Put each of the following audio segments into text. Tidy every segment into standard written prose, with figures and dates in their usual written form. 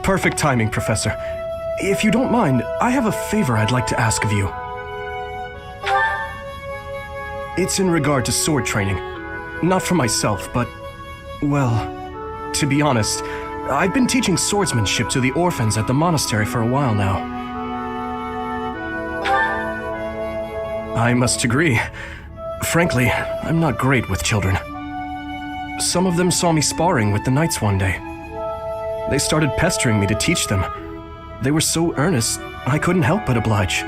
Perfect timing, Professor. If you don't mind, I have a favor I'd like to ask of you. It's in regard to sword training. Not for myself, but, well, to be honest, I've been teaching swordsmanship to the orphans at the monastery for a while now. I must agree. Frankly, I'm not great with children. Some of them saw me sparring with the knights one day. They started pestering me to teach them. They were so earnest, I couldn't help but oblige.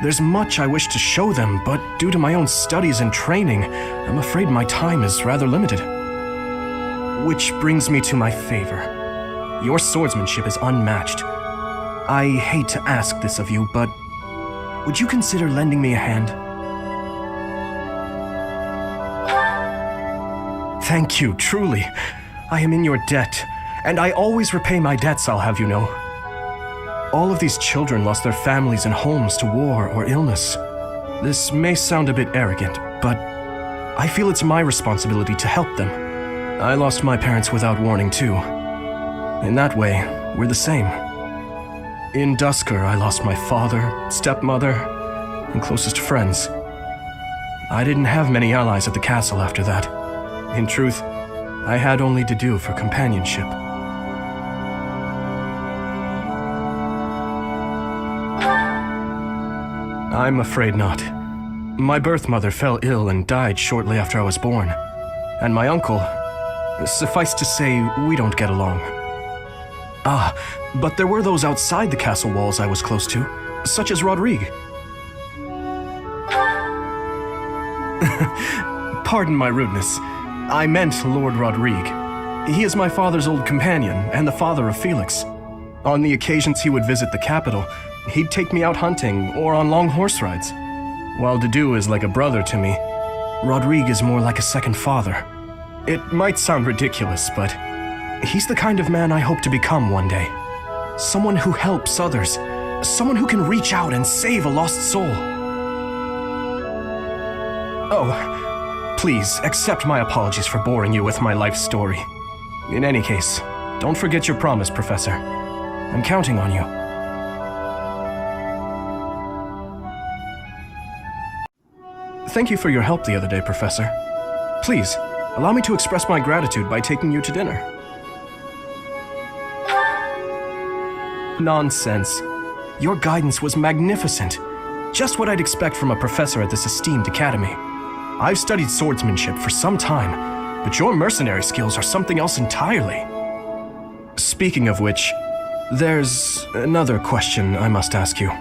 There's much I wish to show them, but due to my own studies and training, I'm afraid my time is rather limited. Which brings me to my favor. Your swordsmanship is unmatched. I hate to ask this of you, but would you consider lending me a hand? Thank you, truly. I am in your debt. And I always repay my debts, I'll have you know. All of these children lost their families and homes to war or illness. This may sound a bit arrogant, but I feel it's my responsibility to help them. I lost my parents without warning too. In that way, we're the same. In Dusker, I lost my father, stepmother, and closest friends. I didn't have many allies at the castle after that. In truth, I had only to do for companionship. I'm afraid not. My birth mother fell ill and died shortly after I was born. And my uncle, suffice to say, we don't get along. Ah, but there were those outside the castle walls I was close to, such as Rodrigue. Pardon my rudeness. I meant Lord Rodrigue. He is my father's old companion and the father of Felix. On the occasions he would visit the capital, he'd take me out hunting or on long horse rides. While Dedu is like a brother to me, Rodrigue is more like a second father. It might sound ridiculous, but he's the kind of man I hope to become one day. Someone who helps others. Someone who can reach out and save a lost soul. Oh, please accept my apologies for boring you with my life story. In any case, don't forget your promise, Professor. I'm counting on you. Thank you for your help the other day, Professor. Please, allow me to express my gratitude by taking you to dinner. Nonsense. Your guidance was magnificent. Just what I'd expect from a professor at this esteemed academy. I've studied swordsmanship for some time, but your mercenary skills are something else entirely. Speaking of which, there's another question I must ask you.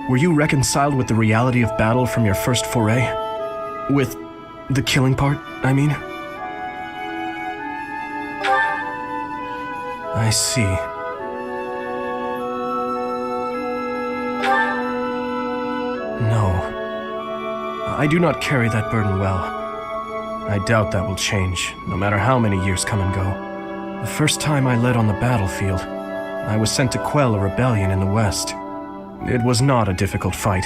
Were you reconciled with the reality of battle from your first foray? With the killing part, I mean? I see. No. I do not carry that burden well. I doubt that will change, no matter how many years come and go. The first time I led on the battlefield, I was sent to quell a rebellion in the west. It was not a difficult fight.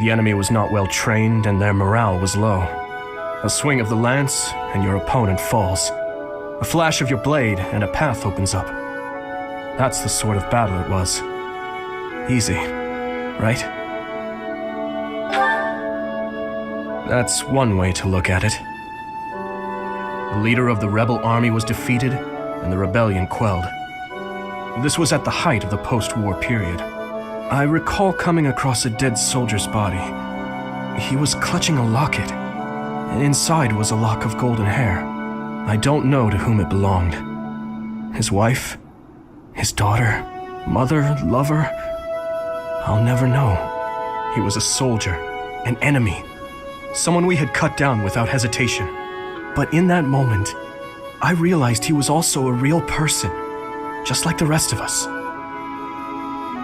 The enemy was not well trained and their morale was low. A swing of the lance and your opponent falls. A flash of your blade and a path opens up. That's the sort of battle it was. Easy, right? That's one way to look at it. The leader of the rebel army was defeated and the rebellion quelled. This was at the height of the post-war period. I recall coming across a dead soldier's body. He was clutching a locket, and inside was a lock of golden hair. I don't know to whom it belonged. His wife? His daughter? Mother? Lover? I'll never know. He was a soldier, an enemy, someone we had cut down without hesitation. But in that moment, I realized he was also a real person, just like the rest of us.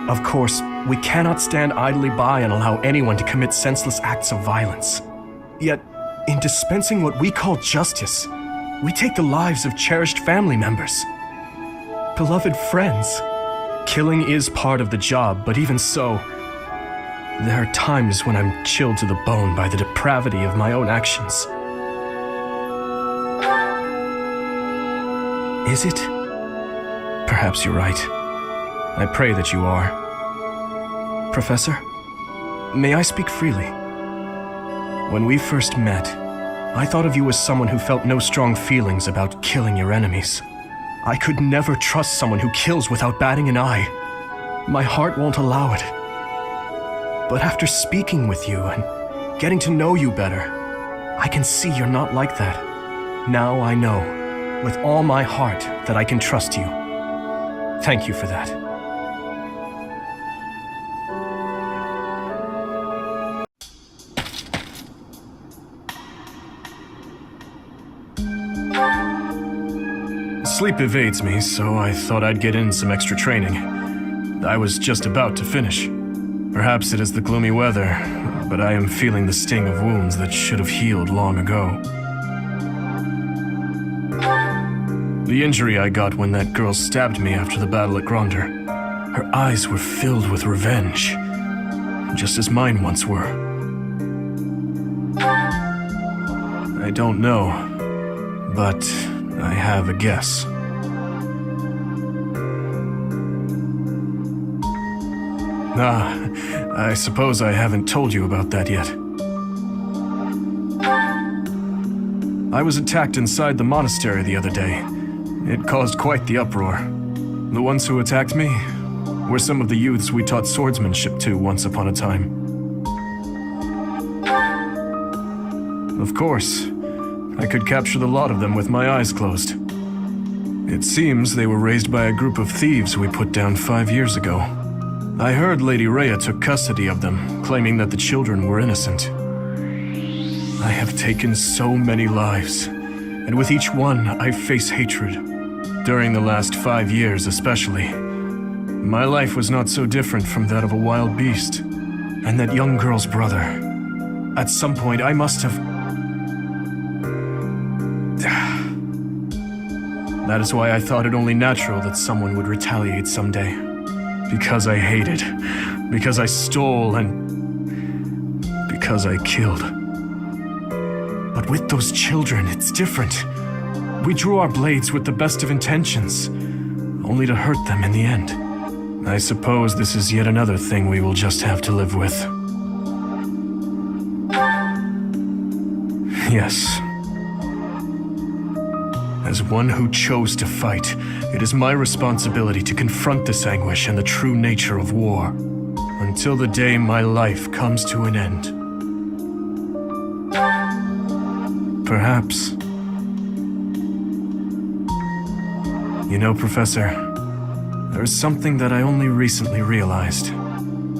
Of course, we cannot stand idly by and allow anyone to commit senseless acts of violence. Yet, in dispensing what we call justice, we take the lives of cherished family members, beloved friends, Killing is part of the job, but even so, there are times when I'm chilled to the bone by the depravity of my own actions. Is it? Perhaps you're right. I pray that you are. Professor, may I speak freely? When we first met, I thought of you as someone who felt no strong feelings about killing your enemies. I could never trust someone who kills without batting an eye. My heart won't allow it. But after speaking with you and getting to know you better, I can see you're not like that. Now I know, with all my heart, that I can trust you. Thank you for that. Sleep evades me, so I thought I'd get in some extra training. I was just about to finish. Perhaps it is the gloomy weather, but I am feeling the sting of wounds that should have healed long ago. The injury I got when that girl stabbed me after the battle at Gronder. Her eyes were filled with revenge, just as mine once were. I don't know, but I have a guess. I suppose I haven't told you about that yet. I was attacked inside the monastery the other day. It caused quite the uproar. The ones who attacked me were some of the youths we taught swordsmanship to once upon a time. Of course, I could capture the lot of them with my eyes closed. It seems they were raised by a group of thieves we put down 5 years ago. I heard Lady Rhea took custody of them, claiming that the children were innocent. I have taken so many lives, and with each one I face hatred. During the last 5 years especially. My life was not so different from that of a wild beast. And that young girl's brother. At some point I must have... That is why I thought it only natural that someone would retaliate someday. Because I hated, because I stole, and because I killed. But with those children, it's different. We drew our blades with the best of intentions, only to hurt them in the end. I suppose this is yet another thing we will just have to live with. Yes. As one who chose to fight, it is my responsibility to confront this anguish and the true nature of war, until the day my life comes to an end. Perhaps. You know, Professor, there is something that I only recently realized.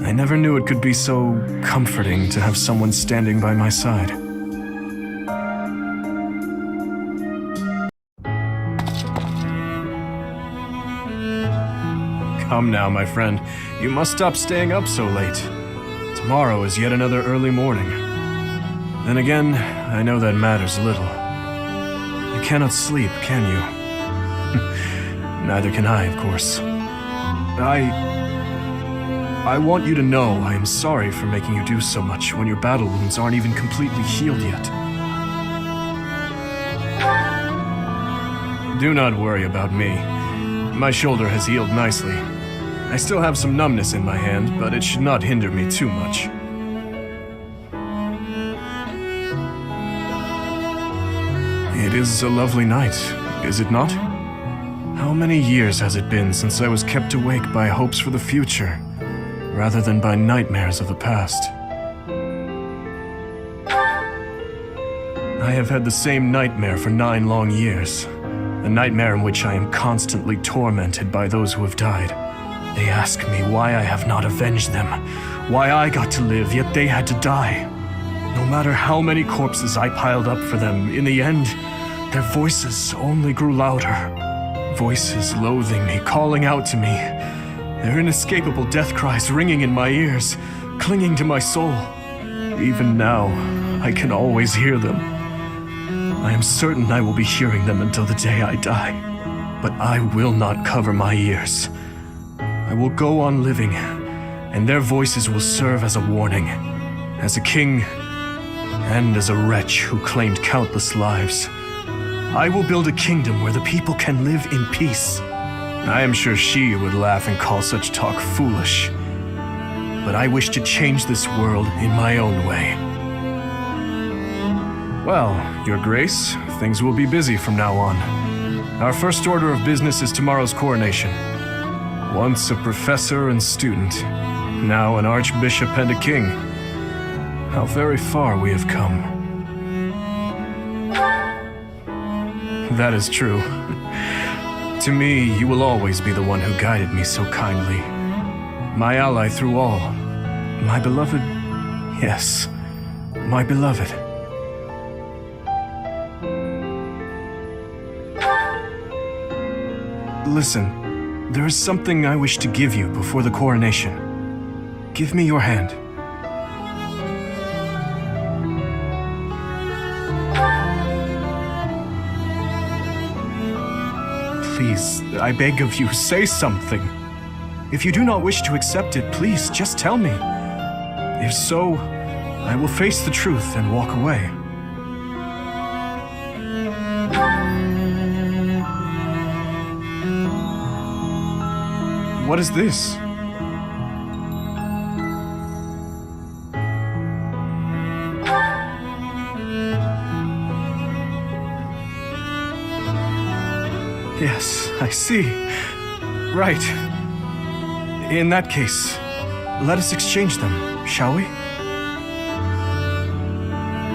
I never knew it could be so comforting to have someone standing by my side. Come now, my friend. You must stop staying up so late. Tomorrow is yet another early morning. Then again, I know that matters little. You cannot sleep, can you? Neither can I, of course. I want you to know I am sorry for making you do so much when your battle wounds aren't even completely healed yet. Do not worry about me. My shoulder has healed nicely. I still have some numbness in my hand, but it should not hinder me too much. It is a lovely night, is it not? How many years has it been since I was kept awake by hopes for the future, rather than by nightmares of the past? I have had the same nightmare for 9 long years. A nightmare in which I am constantly tormented by those who have died. They ask me why I have not avenged them, why I got to live, yet they had to die. No matter how many corpses I piled up for them, in the end, their voices only grew louder. Voices loathing me, calling out to me. Their inescapable death cries ringing in my ears, clinging to my soul. Even now, I can always hear them. I am certain I will be hearing them until the day I die. But I will not cover my ears. I will go on living, and their voices will serve as a warning. As a king, and as a wretch who claimed countless lives, I will build a kingdom where the people can live in peace. I am sure she would laugh and call such talk foolish. But I wish to change this world in my own way. Well, Your Grace, things will be busy from now on. Our first order of business is tomorrow's coronation. Once a professor and student, now an archbishop and a king. How very far we have come. That is true. To me, you will always be the one who guided me so kindly. My ally through all. My beloved... Yes, my beloved. Listen, there is something I wish to give you before the coronation. Give me your hand. Please, I beg of you, say something. If you do not wish to accept it, please, just tell me. If so, I will face the truth and walk away. What is this? Yes, I see. Right. In that case, let us exchange them, shall we?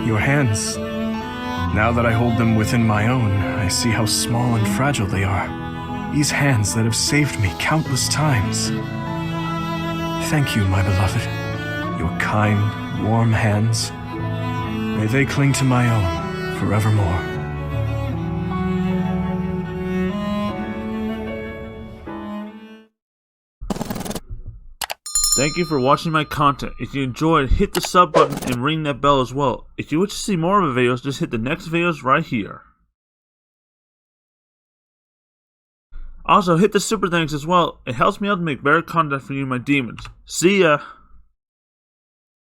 Your hands. Now that I hold them within my own, I see how small and fragile they are. These hands that have saved me countless times. Thank you, my beloved. Your kind, warm hands. May they cling to my own forevermore. Thank you for watching my content. If you enjoyed, hit the sub button and ring that bell as well. If you wish to see more of the videos, just hit the next videos right here. Also, hit the super thanks as well. It helps me out to make better content for you, my demons. See ya!